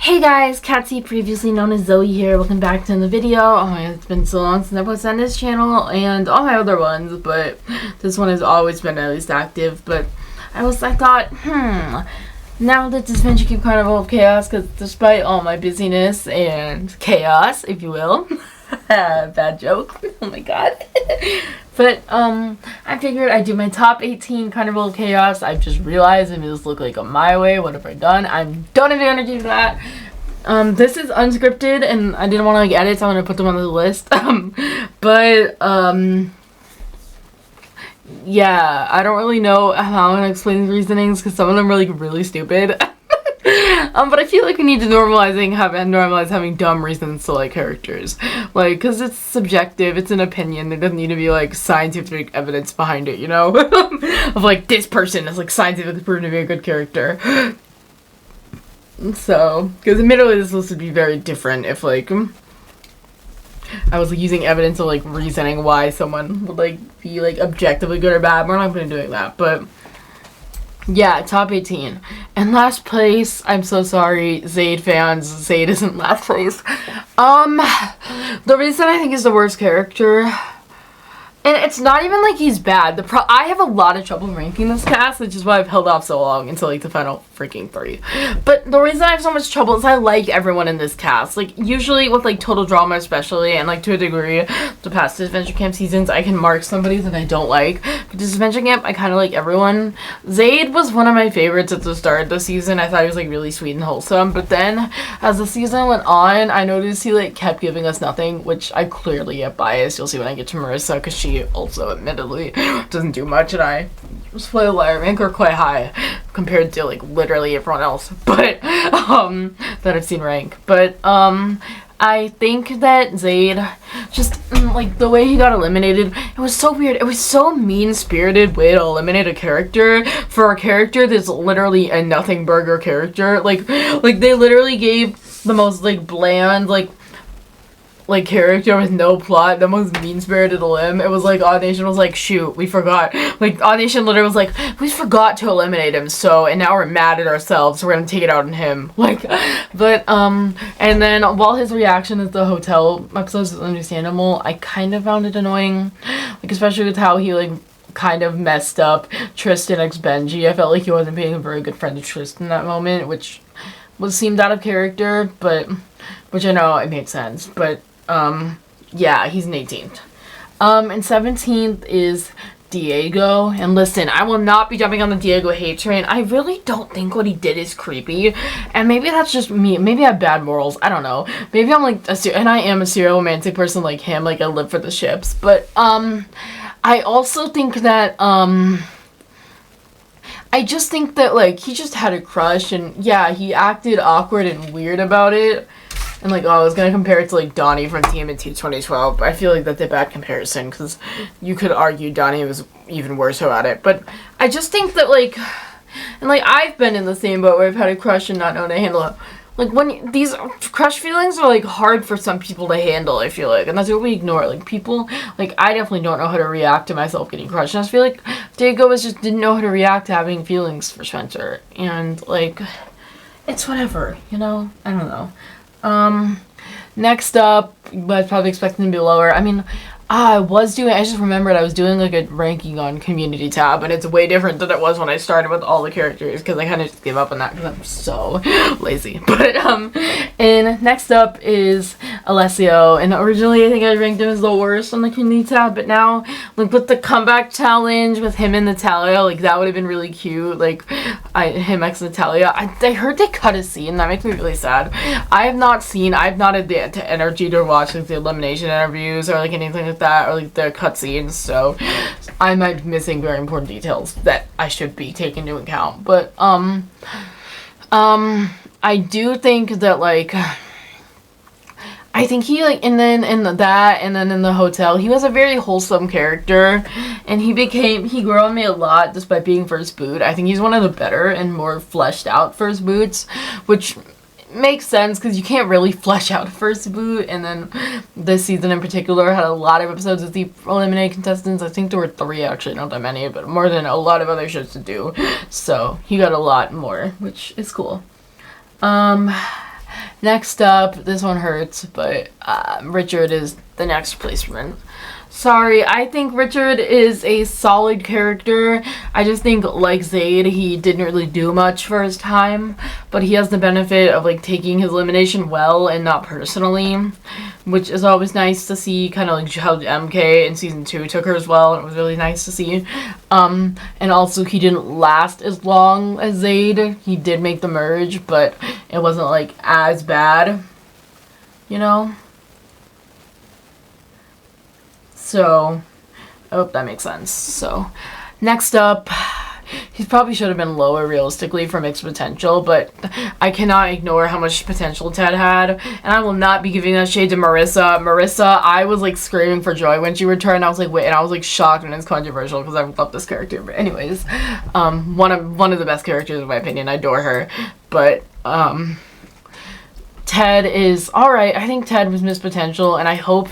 Hey guys, Katsy, previously known as Zoe here. Welcome back to the video. Oh my god, it's been so long since I posted on this channel and all my other ones, but this one has always been at least active. But I thought, now that Disventure keep Carnival of Chaos, because despite all my busyness and chaos, if you will, bad joke, oh my god. But, I figured I'd do my top 18 Carnival of Chaos. I've just realized it just look like a my way. What have I done? I don't have the energy for that. This is unscripted, and I didn't want to, like, edit, so I'm going to put them on the list. Yeah, I don't really know how I'm going to explain the reasonings, because some of them are, like, really stupid. But I feel like we need to normalize having dumb reasons to like characters. Like, because it's subjective, it's an opinion, there doesn't need to be, like, scientific evidence behind it, you know? Of, like, this person is, like, scientifically proven to be a good character. So, because admittedly this list would be very different if, like, I was, like, using evidence of, like, reasoning why someone would, like, be, like, objectively good or bad. We're not going to be doing that, but yeah, top 18. And last place, I'm so sorry, Zayd fans, Zayd isn't last place. The reason I think he's the worst character, and it's not even like he's bad. I have a lot of trouble ranking this cast, which is why I've held off so long until, like, the final freaking 3. But the reason I have so much trouble is I like everyone in this cast. Like, usually with, like, Total Drama especially, and, like, to a degree, the past Disventure Camp seasons, I can mark somebody that I don't like. But Disventure Camp, I kind of like everyone. Zayd was one of my favorites at the start of the season. I thought he was, like, really sweet and wholesome. But then, as the season went on, I noticed he, like, kept giving us nothing, which I clearly get biased. You'll see when I get to Marissa, because she also admittedly doesn't do much, and I spoiler alert, rank her quite high compared to, like, literally everyone else, but that I've seen rank. But I think that Zayd just like the way he got eliminated, it was so weird. It was so mean-spirited way to eliminate a character for a character that's literally a nothing burger character. Like they literally gave the most, like, bland, like character with no plot, the most mean-spirited limb. It was like Odd Nation was like, shoot, we forgot. Like, Odd Nation literally was like, we forgot to eliminate him, so, and now we're mad at ourselves, so we're gonna take it out on him. Like, but, and then while his reaction at the hotel episodes is understandable, I kind of found it annoying. Like, especially with how he, like, kind of messed up Tristan x Benji. I felt like he wasn't being a very good friend to Tristan in that moment, which seemed out of character, but, which I know it made sense, but yeah, he's an 18th. And 17th is Diego. And listen, I will not be jumping on the Diego hate train. I really don't think what he did is creepy. And maybe that's just me. Maybe I have bad morals. I don't know. Maybe I'm like, and I am a serial romantic person like him. Like, I live for the ships. But, I also think that, I just think that, like, he just had a crush. And yeah, he acted awkward and weird about it. And, like, oh, I was gonna compare it to, like, Donnie from TMNT 2012, but I feel like that's a bad comparison, because you could argue Donnie was even worse about it. But I just think that, like, and, like, I've been in the same boat where I've had a crush and not known to handle it. Like, when these crush feelings are, like, hard for some people to handle, I feel like, and that's what we ignore. Like, people, like, I definitely don't know how to react to myself getting crushed, and I just feel like Diego just didn't know how to react to having feelings for Spencer, and, like, it's whatever, you know? I don't know. Next up, but I was probably expecting to be lower. I mean, I just remembered I was doing, like, a ranking on community tab, and it's way different than it was when I started with all the characters, because I kind of just gave up on that, because I'm so lazy. But, and next up is Alessio, and originally I think I ranked him as the worst on the community tab, but now, like, with the comeback challenge with him and Natalia, like, that would have been really cute, like, him ex Natalia. I heard they cut a scene, that makes me really sad. I've not had the energy to watch, like, the elimination interviews, or, like, anything like that, or, like, the cutscenes, so I might be missing very important details that I should be taking into account. But I do think that, like, I think he, like, and then in the hotel, he was a very wholesome character, and he grew on me a lot despite being first boot. I think he's one of the better and more fleshed out first boots, which makes sense because you can't really flesh out first boot. And then this season in particular had a lot of episodes with the eliminated contestants. I think there were 3 actually, not that many, but more than a lot of other shows to do. So he got a lot more, which is cool. Next up, this one hurts, but Richard is the next placement. Sorry, I think Richard is a solid character. I just think, like Zayd, he didn't really do much for his time, but he has the benefit of like taking his elimination well and not personally, which is always nice to see. Kind of like how MK in season 2 took her as well. It was really nice to see. And also he didn't last as long as Zayd. He did make the merge, but it wasn't like as bad, you know. So, I hope that makes sense. So, next up, he probably should have been lower realistically for mixed potential, but I cannot ignore how much potential Ted had, and I will not be giving that shade to Marissa. Marissa, I was like screaming for joy when she returned. I was like, wait, and I was like shocked when it's controversial because I love this character. But anyways, one of the best characters in my opinion. I adore her, but Ted is alright. I think Ted was missed potential, and I hope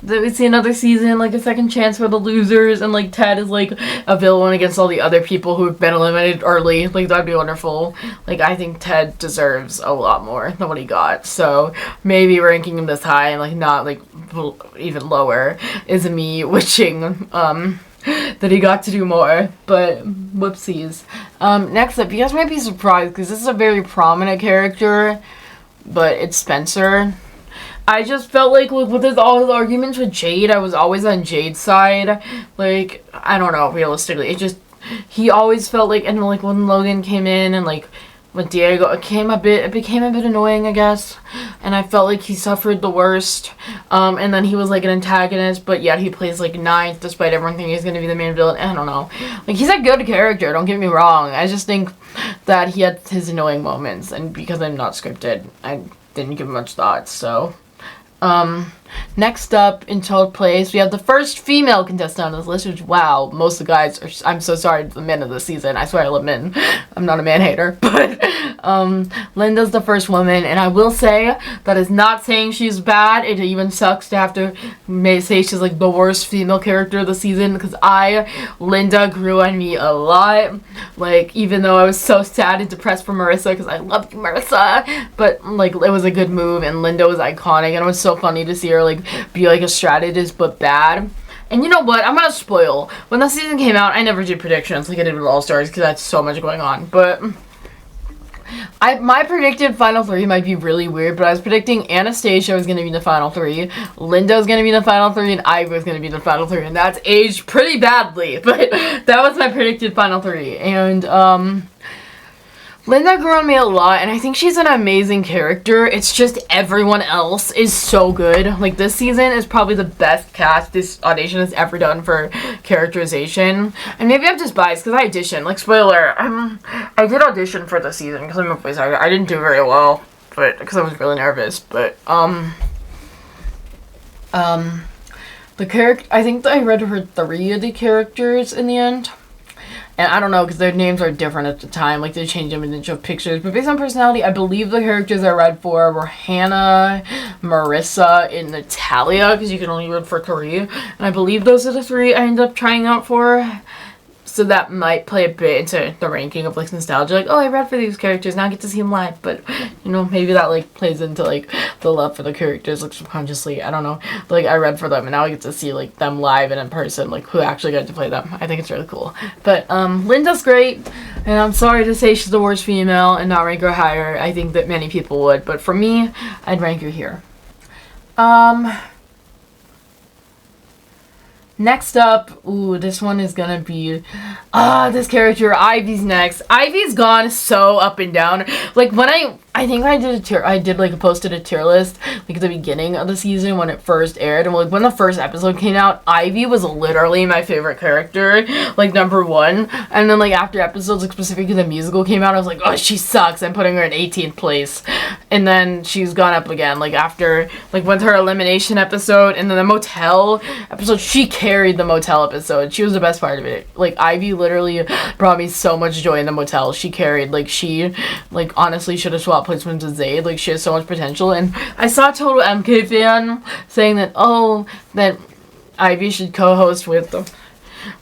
that we see another season, like a second chance for the losers, and like Ted is like a villain against all the other people who have been eliminated early. Like, that'd be wonderful. Like, I think Ted deserves a lot more than what he got. So maybe ranking him this high and like not like even lower is me wishing that he got to do more, but whoopsies. Next up, you guys might be surprised because this is a very prominent character, but it's Spencer. I just felt like with all his arguments with Jade, I was always on Jade's side. Like, I don't know, realistically. He always felt like, and like when Logan came in and like with Diego, it became a bit annoying, I guess. And I felt like he suffered the worst. And then he was like an antagonist, but yet he plays like ninth despite everyone thinking he's going to be the main villain. I don't know. Like, he's a good character, don't get me wrong. I just think that he had his annoying moments, and because I'm not scripted, I didn't give much thought, so. Next up in 12th place, we have the first female contestant on this list, which, wow, most of the guys are, I'm so sorry to the men of the season. I swear I love men. I'm not a man hater, but, Linda's the first woman, and I will say that is not saying she's bad. It even sucks to have to say she's, like, the worst female character of the season, because Linda grew on me a lot. Like, even though I was so sad and depressed for Marissa, because I loved Marissa, but, like, it was a good move, and Linda was iconic, and it was so funny to see her, like, be like a strategist but bad. And you know what, I'm gonna spoil, when the season came out, I never did predictions like I did with All Stars because that's so much going on, but my predicted final three might be really weird, but I was predicting Anastasia was gonna be the final three, Linda was gonna be the final three, and Ivy was gonna be the final three, and that's aged pretty badly, but that was my predicted final three. And Linda grew on me a lot, and I think she's an amazing character. It's just everyone else is so good. Like, this season is probably the best cast this audition has ever done for characterization. And maybe I'm just biased because I auditioned. Like, spoiler, I did audition for the season because I'm a voice actor. I didn't do very well, but because I was really nervous. But the character, I think that I read her 3 of the characters in the end. And I don't know, because their names are different at the time. Like, they changed them into pictures. But based on personality, I believe the characters I read for were Hannah, Marissa, and Natalia. Because you can only read for 3. And I believe those are the 3 I ended up trying out for. So that might play a bit into the ranking of, like, nostalgia. Like, oh, I read for these characters, now I get to see them live. But, you know, maybe that, like, plays into, like, the love for the characters, like, subconsciously. I don't know. But, like, I read for them, and now I get to see, like, them live and in person, like, who actually got to play them. I think it's really cool. But, Linda's great, and I'm sorry to say she's the worst female and not rank her higher. I think that many people would. But for me, I'd rank her here. Next up, ooh, this one is gonna be, this character, Ivy's next. Ivy's gone so up and down. Like, when I think I posted a tier list, like, at the beginning of the season when it first aired, and, like, when the first episode came out, Ivy was literally my favorite character, like, number 1, and then, like, after episodes, like, specifically the musical came out, I was like, oh, she sucks, I'm putting her in 18th place, and then she's gone up again, like, after, like, with her elimination episode, and then the motel episode, she carried the motel episode, she was the best part of it. Like, Ivy literally brought me so much joy in the motel. She carried, like, she, like, honestly should have swapped placements with Zayd. Like, she has so much potential. And I saw a total MK fan saying that, oh, that Ivy should co-host with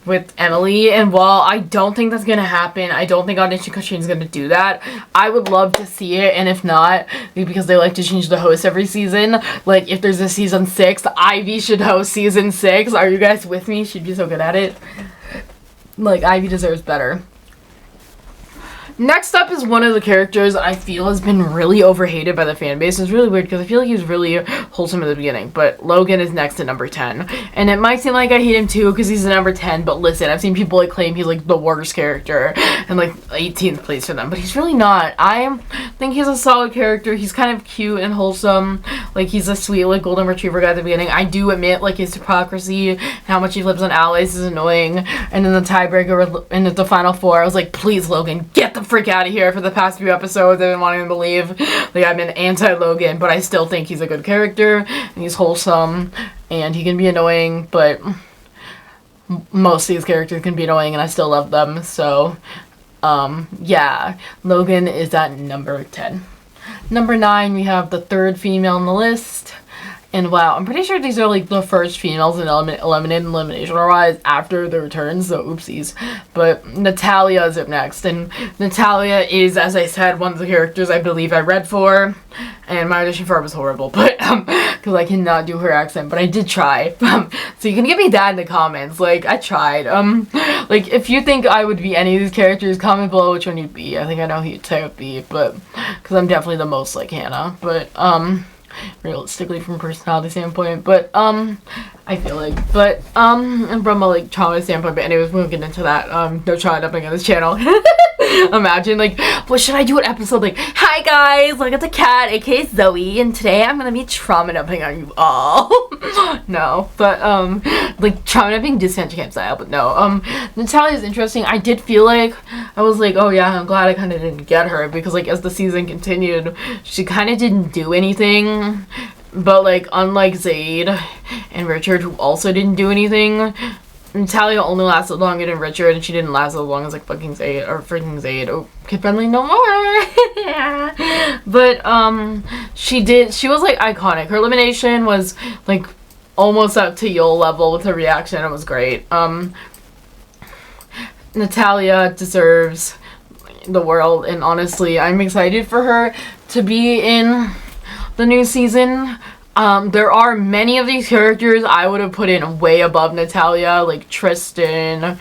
with Emily, and while I don't think that's gonna happen, I don't think Audition Cushing is gonna do that. I would love to see it, and if not, because they like to change the host every season, like if there's a season 6, Ivy should host season 6. Are you guys with me? She'd be so good at it. Like, Ivy deserves better. Next up is one of the characters I feel has been really overhated by the fan base. It's really weird because I feel like he was really wholesome at the beginning. But Logan is next at number 10. And it might seem like I hate him too because he's the number 10. But listen, I've seen people like claim he's like the worst character and like 18th place for them. But he's really not. I think he's a solid character. He's kind of cute and wholesome. Like, he's a sweet like golden retriever guy at the beginning. I do admit like his hypocrisy and how much he flips on allies is annoying. And then the tiebreaker and the final 4, I was like, please Logan, get the freak out of here. For the past few episodes I've been wanting him to leave. Like, I've been anti-Logan, but I still think he's a good character and he's wholesome and he can be annoying, but most of these characters can be annoying and I still love them. So yeah, Logan is at number 10. Number 9, we have the third female on the list. And wow, I'm pretty sure these are like the first females in eliminated in elimination wise after the returns, so oopsies. But Natalia is up next, and Natalia is, as I said, one of the characters I believe I read for, and my audition for her was horrible, but because I cannot do her accent, but I did try. So you can give me that in the comments. Like, I tried. Like, if you think I would be any of these characters, comment below which one you'd be. I think I know who you'd say would be, but because I'm definitely the most like Hannah, but realistically from a personality standpoint, but I feel like, but and from a like trauma standpoint, but anyways, we'll get into that. No trauma dumping on this channel. Imagine like, what should I do an episode like, hi guys, look at the cat, aka Zoe, and today I'm gonna be trauma dumping on you all. No, but like trauma dumping Disventure camp style, but no. Natalia is interesting. I did feel like I was like, oh yeah, I'm glad I kind of didn't get her, because like as the season continued, she kind of didn't do anything. But like, unlike Zayd and Richard, who also didn't do anything, Natalia only lasted longer than Richard, and she didn't last as long as like fucking Zayd or freaking Zayd. Oh, Kid Friendly no more. But she was like iconic. Her elimination was like almost up to Yol level with her reaction. It was great. Natalia deserves the world, and honestly, I'm excited for her to be in the new season. There are many of these characters I would have put in way above Natalia, like Tristan,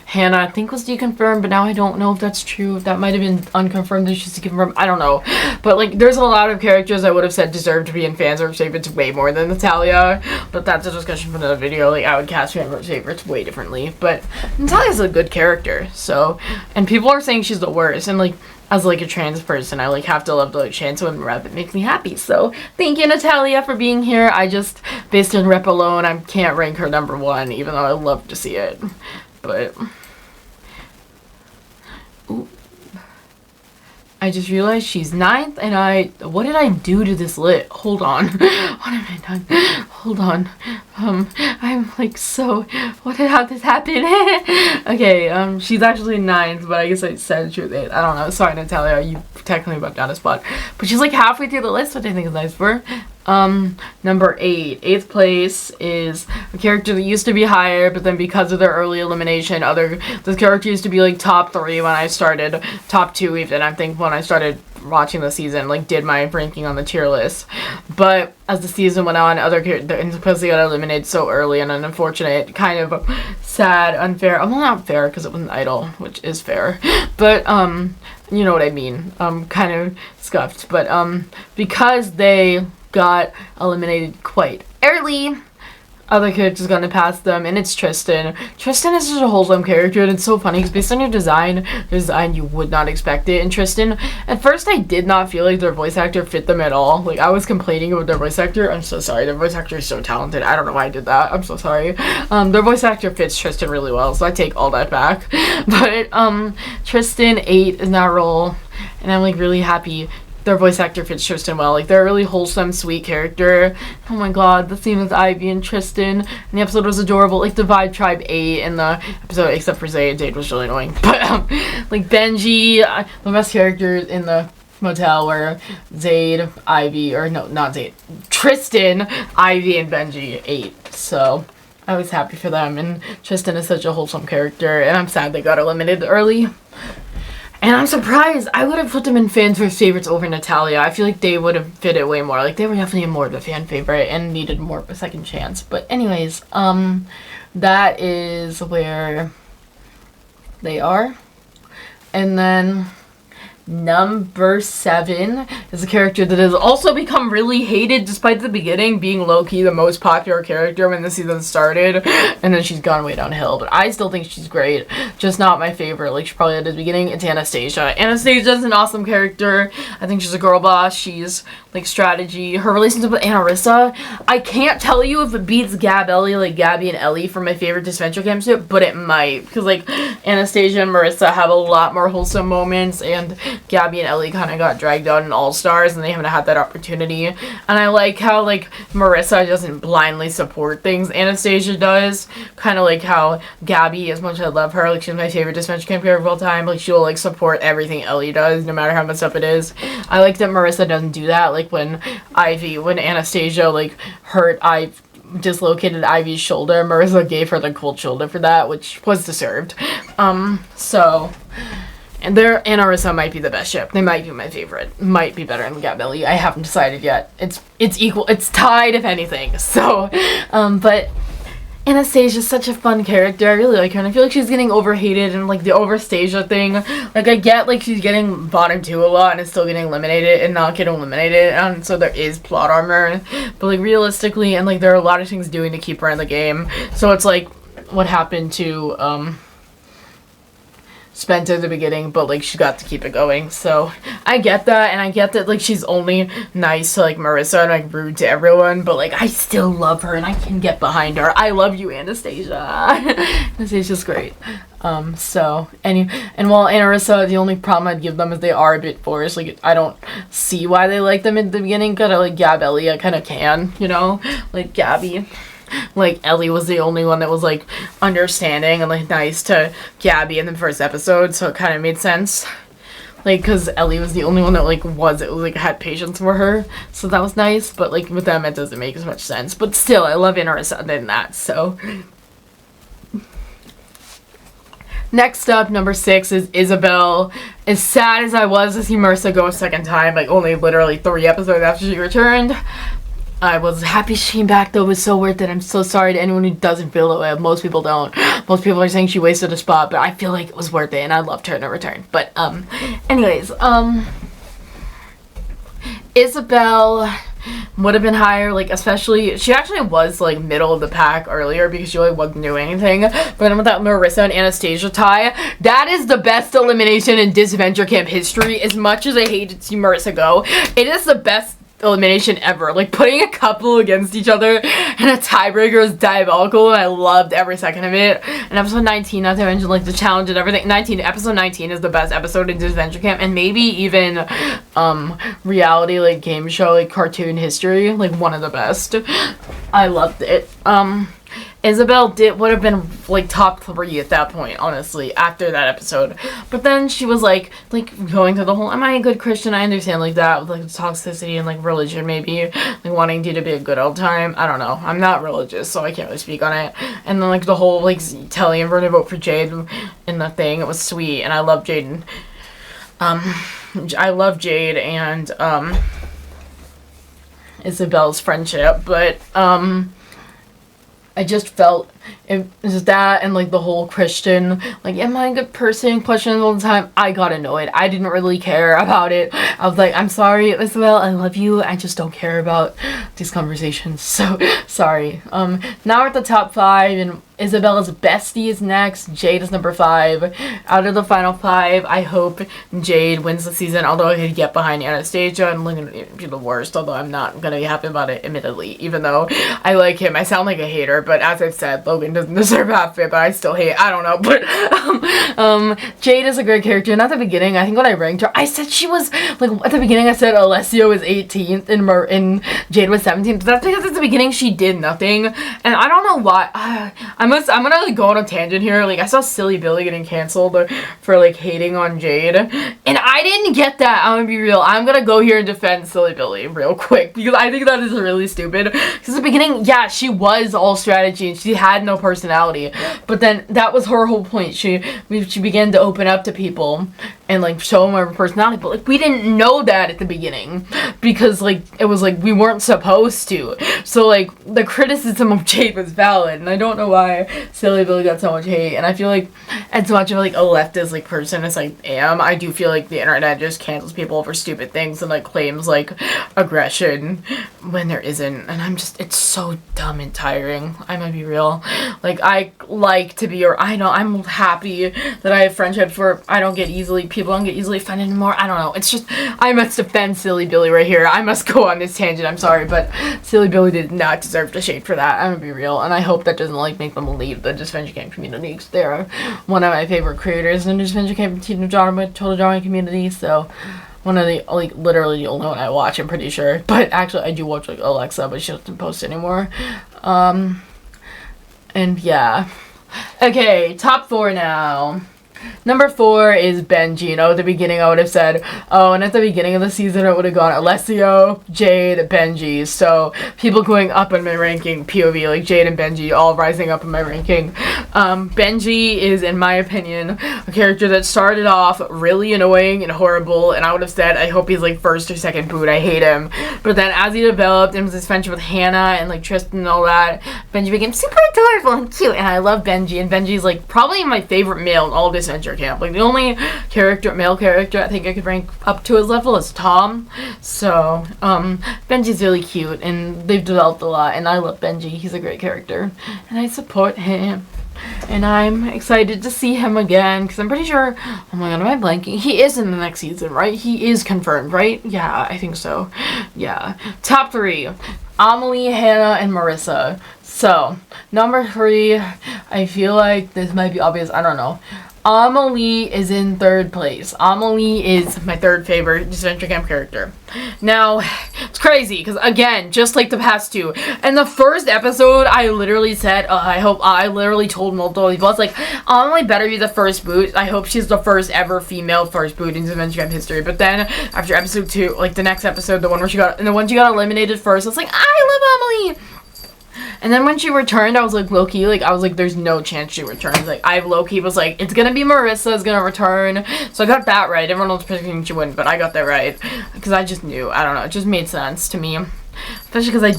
Hannah I think was deconfirmed, but now I don't know if that's true. If that might have been unconfirmed, that she's deconfirmed, I don't know. But like, there's a lot of characters I would have said deserve to be in fan favorites way more than Natalia, but that's a discussion for another video. Like, I would cast fan favorites way differently, but Natalia's a good character, so, and people are saying she's the worst, and like, as like a trans person, I like have to love the like trans women rep. It makes me happy. So thank you, Natalia, for being here. I just, based on rep alone, I can't rank her number 1, even though I love to see it. But ooh, I just realized she's 9th, and what did I do to this lit? Hold on. What have I done? Hold on. I'm like, so, how did this happen? Okay, she's actually 9th, but I guess I said she was 8th. I don't know. Sorry, Natalia, you technically bumped down a spot. But she's like halfway through the list, which I think is nice for her. Number 8. 8th place is a character that used to be higher, but then because of their early elimination, this character used to be like top 3 when I started, top 2 even, I think, when I started watching the season, like did my ranking on the tier list. But as the season went on, other characters supposedly got eliminated so early, and unfortunate, kind of sad, unfair. Well, not fair because it was an idol, which is fair, but you know what I mean. Kind of scuffed, but because they got eliminated quite early, other characters gonna pass them, and it's Tristan. Tristan is such a wholesome character, and it's so funny because based on your design you would not expect it. And Tristan, at first I did not feel like their voice actor fit them at all. Like, I was complaining about their voice actor. I'm so sorry. Their voice actor is so talented. I don't know why I did that. I'm so sorry. Their voice actor fits Tristan really well, so I take all that back. But Tristan 8 in that role, and I'm like really happy. Their voice actor fits Tristan well. Like, they're a really wholesome, sweet character. Oh my god, the scene with Ivy and Tristan and the episode was adorable. Like, the Vibe Tribe 8 in the episode, except for Zayd. Zayd was really annoying. But, like, Benji, the best characters in the motel were Zayd, Ivy, or no, not Zayd, Tristan, Ivy, and Benji 8. So, I was happy for them, and Tristan is such a wholesome character, and I'm sad they got eliminated early. And I'm surprised. I would have put them in fans' favorites over Natalia. I feel like they would have fit it way more. Like, they were definitely more of a fan favorite and needed more of a second chance. But anyways, that is where they are. And then number 7 is a character that has also become really hated despite the beginning being low-key the most popular character when the season started, and then she's gone way downhill. But I still think she's great, just not my favorite like she probably had at the beginning. It's Anastasia. Anastasia's an awesome character. I think she's a girl boss. She's like strategy. Her relationship with Anarissa, I can't tell you if it beats Ellie, like Gabby and Ellie from my favorite Disventure campship, but it might, because like Anastasia and Marissa have a lot more wholesome moments, and Gabby and Ellie kind of got dragged out in All-Stars, and they haven't had that opportunity. And I like how, like, Marissa doesn't blindly support things. Anastasia does. Kind of like how Gabby, as much as I love her, like, she's my favorite Disventure Camp character of all time, like, she'll, like, support everything Ellie does, no matter how messed up it is. I like that Marissa doesn't do that. Like, when Anastasia, like, dislocated Ivy's shoulder, Marissa gave her the cold shoulder for that, which was deserved. And Anarissa might be the best ship. They might be my favorite. Might be better than Gabelli. I haven't decided yet. It's equal. It's tied, if anything. So, but Anastasia's such a fun character. I really like her, and I feel like she's getting overhated, and like the Overstasia thing. Like, I get like she's getting bottom 2 a lot and is still getting eliminated and not getting eliminated, and so there is plot armor. But like realistically, and like there are a lot of things doing to keep her in the game. So it's like what happened to Spencer at the beginning, but like she got to keep it going. So I get that, and I get that like she's only nice to like Marissa and like rude to everyone, but like I still love her and I can get behind her. I love you, Anastasia. Anastasia's great. And while Anarissa, the only problem I'd give them is they are a bit forced. Like, I don't see why they like them at the beginning, because I like Gabelli, I kind of can, you know, like Gabby. Like, Ellie was the only one that was, like, understanding and, like, nice to Gabby in the first episode, so it kind of made sense. Like, because Ellie was the only one that, like, had patience for her, so that was nice, but, like, with them, it doesn't make as much sense. But still, I love Anarissa than that, so. Next up, number 6 is Isabel. As sad as I was to see Marissa go a second time, like, only literally 3 episodes after she returned, I was happy she came back, though. It was so worth it. I'm so sorry to anyone who doesn't feel that way. Most people don't. Most people are saying she wasted a spot, but I feel like it was worth it, and I loved her in her return. But, anyways, Isabel would have been higher, like, especially, she actually was, like, middle of the pack earlier, because she really wasn't doing anything, but then with that Marissa and Anastasia tie, that is the best elimination in Disventure Camp history. As much as I hated to see Marissa go, it is the best elimination ever. Like, putting a couple against each other and a tiebreaker is diabolical, and I loved every second of it. And episode 19, not to mention like the challenge and everything, episode 19 is the best episode in Disventure Camp, and maybe even reality, like game show, like cartoon history, like one of the best. I loved it. Isabel would have been like top 3 at that point, honestly, after that episode. But then she was like going through the whole, am I a good Christian? I understand like that with like toxicity and like religion, maybe like wanting to be a good old time. I don't know. I'm not religious, so I can't really speak on it. And then like the whole like telling everyone to vote for Jade in the thing, it was sweet, and I love Jade. I love Jade and Isabel's friendship, but I just felt it was that, and like the whole Christian, like, am I a good person questions all the time. I got annoyed. I didn't really care about it. I was like, I'm sorry, Isabel, I love you, I just don't care about these conversations, so sorry. Now we're at the top 5, and Isabella's bestie is next. Jade is number 5. Out of the final 5, I hope Jade wins the season, although I could get behind Anastasia and Logan would be the worst, although I'm not gonna be happy about it, admittedly, even though I like him. I sound like a hater, but as I've said, Logan doesn't deserve half it, but I still hate, I don't know, but Jade is a great character, and at the beginning, I think when I ranked her, I said she was, like, at the beginning I said Alessio was 18th and Jade was 17th, but that's because it's at the beginning she did nothing, and I don't know why. I'm gonna like go on a tangent here. Like I saw Silly Billy getting canceled for like hating on Jade, and I didn't get that. I'm gonna be real. I'm gonna go here and defend Silly Billy real quick because I think that is really stupid. Because at the beginning, yeah, she was all strategy and she had no personality, but then that was her whole point. She began to open up to people and like show them her personality, but like we didn't know that at the beginning because like it was like we weren't supposed to. So like the criticism of Jade was valid, and I don't know why Silly Billy got so much hate. And I feel like as much of like a leftist like person as I am, I do feel like the internet just cancels people for stupid things and like claims like aggression when there isn't, and it's so dumb and tiring. I'm gonna be real. Like I like to be, or I know I'm happy that I have friendships where people don't get easily offended anymore. I don't know. It's just I must defend Silly Billy right here. I must go on this tangent. I'm sorry, but Silly Billy did not deserve the shade for that. I'm gonna be real, and I hope that doesn't like make them leave the Disventure Camp community because they're one of my favorite creators in the Disventure Camp total drawing community. So one of the like literally the only one I watch. I'm pretty sure, but actually I do watch like Alexa, but she doesn't post anymore. And yeah. Okay, top 4 now. Number 4 is Benji. You know, at the beginning I would have said, oh, and at the beginning of the season it would have gone Alessio, Jade, Benji. So people going up in my ranking, POV, like Jade and Benji all rising up in my ranking. Benji is, in my opinion, a character that started off really annoying and horrible, and I would have said, I hope he's like first or second boot, I hate him. But then as he developed and was his friendship with Hannah and like Tristan and all that, Benji became super adorable and cute, and I love Benji, and Benji's like probably my favorite male in all Disventure Camp. Like the only male character I think I could rank up to his level is Tom. So Benji's really cute, and they've developed a lot, and I love Benji. He's a great character, and I support him. And I'm excited to see him again, because I'm pretty sure, oh my god, am I blanking? He is in the next season, right? He is confirmed, right? Yeah, I think so. Yeah. Top 3. Amelie, Hannah, and Marissa. So, number 3, I feel like this might be obvious, I don't know. Amelie is in 3rd place. Amelie is my 3rd favorite Disventure Camp character. Now, it's crazy, because again, just like the past 2, in the first episode, I literally said, I literally told multiple people, I was like, Amelie better be the first boot. I hope she's the first ever female first boot in Disventure Camp history. But then, after episode 2, like the next episode, the one she got eliminated first, I was like, I love Amelie! And then when she returned, I was like, low-key, like, I was like, there's no chance she returns. Like, I low-key was like, it's gonna be Marissa is gonna return. So I got that right. Everyone was predicting she wouldn't, but I got that right. Because I just knew. I don't know. It just made sense to me. Especially because I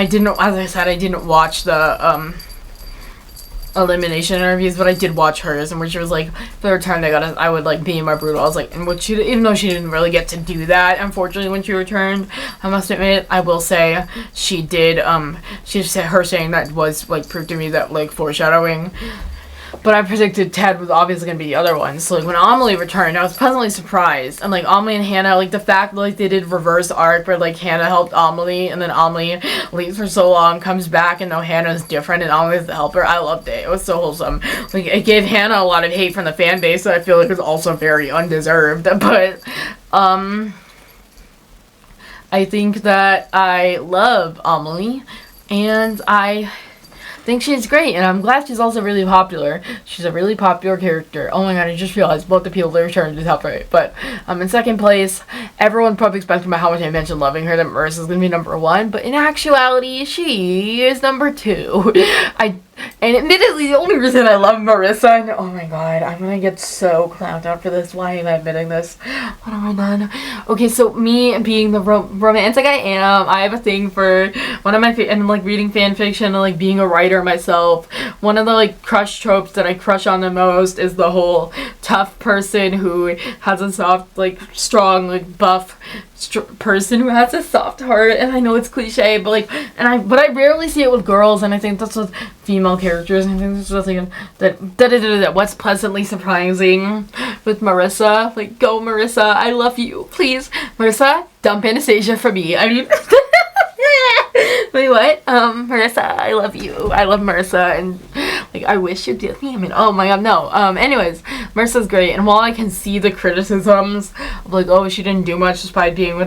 didn't watch the, elimination interviews, but I did watch hers, and when she was like, for the return I would like be in my brutal. I was like, and even though she didn't really get to do that, unfortunately, when she returned, I must admit, I will say, she did, she said her saying that was like proof to me that like foreshadowing. But I predicted Ted was obviously going to be the other one. So, like, when Amelie returned, I was pleasantly surprised. And, like, Amelie and Hannah, like, the fact that, like, they did reverse arc where, like, Hannah helped Amelie, and then Amelie leaves for so long, comes back, and though Hannah's different and Amelie's the helper, I loved it. It was so wholesome. Like, it gave Hannah a lot of hate from the fan base, so I feel like it was also very undeserved. But, I think that I love Amelie, and I think she's great, and I'm glad she's also really popular. She's a really popular character. Oh my god, I just realized both the people that returned to top right. But in 2nd place, everyone probably expected by how much I mentioned loving her that Marissa's gonna be number 1, but in actuality, she is number 2. And admittedly, the only reason I love Marissa, and oh my god, I'm gonna get so clowned out for this. Why am I admitting this? What have I done? Okay, so me being the romantic I am, I have a thing for one of my and like reading fan fiction and like being a writer myself. One of the like crush tropes that I crush on the most is the whole tough person who has a soft, like strong, like buff person who has a soft heart. And I know it's cliche, but like, but I rarely see it with girls, and I think that's what female characters, and I think that's just like that what's pleasantly surprising with Marissa. Like, go Marissa, I love you, please Marissa, dump Anastasia for me. I mean wait, what? Marissa, I love you. I love Marissa, and Like, I wish you did me. I mean, oh my god, no. Anyways, Marissa's great, and while I can see the criticisms of like, oh, she didn't do much despite being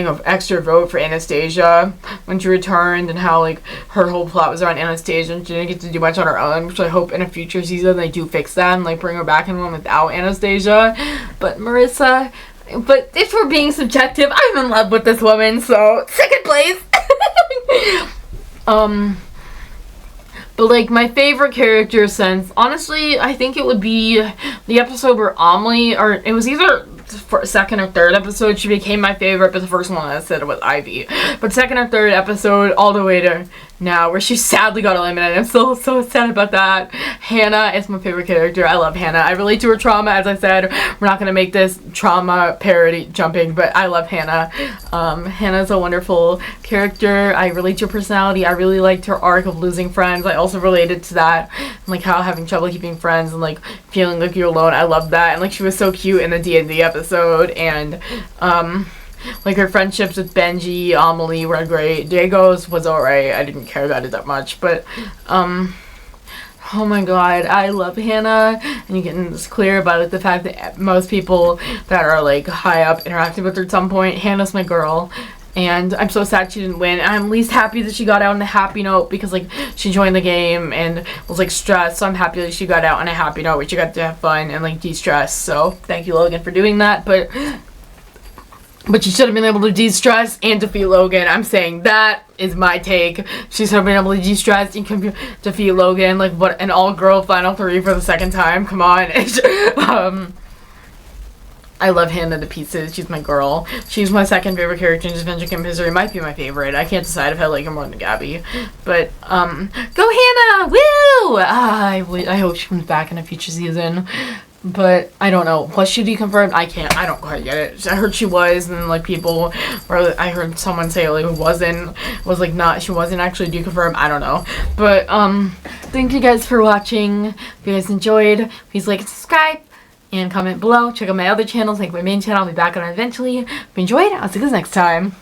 of extra vote for Anastasia when she returned, and how like her whole plot was around Anastasia and she didn't get to do much on her own, which I hope in a future season they do fix that and like bring her back in one without Anastasia. But Marissa, but if we're being subjective, I'm in love with this woman, so second place. But like my favorite character since, honestly, I think it would be the episode where Amelie, or it was either second or third episode, she became my favorite, but the first one I said it was Ivy. But second or third episode all the way to now, where she sadly got eliminated. I'm so sad about that. Hannah is my favorite character. I love Hannah. I relate to her trauma. As I said, we're not going to make this trauma parody jumping, but I love Hannah. Hannah's a wonderful character. I relate to her personality. I really liked her arc of losing friends. I also related to that, like how having trouble keeping friends and like feeling like you're alone. I love that. And like she was so cute in the D&D episode, and like her friendships with Benji, Amelie were great. Diego's was alright. I didn't care about it that much, but oh my god, I love Hannah, and you get this clear about it, the fact that most people that are like high up interacted with her at some point. Hannah's my girl, and I'm so sad she didn't win. I'm least happy that she got out on a happy note, because like she joined the game and was like stressed, so I'm happy that she got out on a happy note where she got to have fun and like de-stress. So thank you, Logan, for doing that. But she should have been able to de-stress and defeat Logan. I'm saying that is my take. She should have been able to de-stress and defeat Logan. Like, what, an all-girl Final 3 for the second time? Come on. I love Hannah to pieces. She's my girl. She's my second favorite character in Disventure Camp History. Might be my favorite. I can't decide if I like her more than Gabby. But, go Hannah! Woo! I hope she comes back in a future season. But I don't know. Was she deconfirmed? I don't quite get it. I heard she was, and then like people, or I heard someone say like she wasn't actually deconfirmed. I don't know. But thank you guys for watching. If you guys enjoyed, please like and subscribe and comment below. Check out my other channels, like my main channel. I'll be back on it eventually. If you enjoyed, I'll see you guys next time.